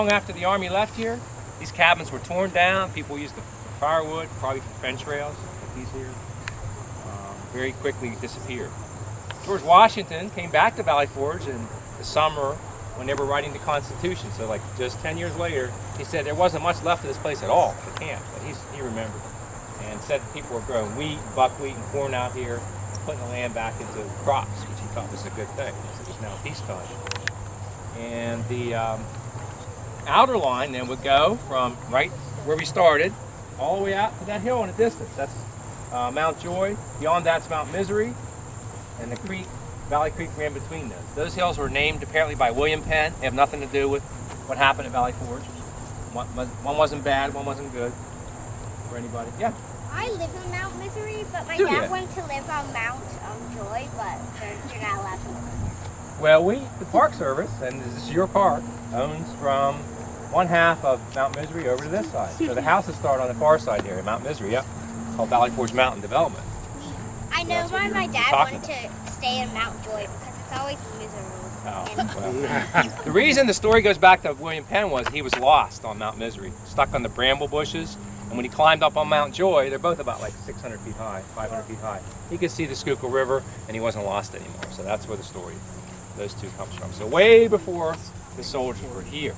long after the Army left here, these cabins were torn down. People used the firewood, probably for fence rails, like these here. Very quickly disappeared. George Washington came back to Valley Forge in the summer when they were writing the Constitution. So like just 10 years later, he said there wasn't much left of this place at all, the camp, but he remembered. And said people were growing wheat, buckwheat, and corn out here, putting the land back into crops, which he thought was a good thing. It was now peacetime. And the outer line then would go from right where we started all the way out to that hill in the distance. That's Mount Joy. Beyond that's Mount Misery, and the creek, Valley Creek, ran between those. Those hills were named apparently by William Penn. They have nothing to do with what happened at Valley Forge. One wasn't bad, one wasn't good for anybody. Yeah. I live on Mount Misery, but my Do dad ya? wanted to live on Mount Joy, but you're not allowed to live on there. Well, the Park Service, and this is your park, owns from one half of Mount Misery over to this side. So the houses start on the far side here, Mount Misery, yep, called Valley Forge Mountain Development. I know That's what why you're my dad talking wanted to stay in Mount Joy because it's always miserable. Oh, well. The reason the story goes back to William Penn was he was lost on Mount Misery, stuck on the bramble bushes, and when he climbed up on Mount Joy, they're both about like 600 feet high, 500 feet high. He could see the Schuylkill River, and he wasn't lost anymore. So that's where the story, those two comes from. So way before the soldiers were here.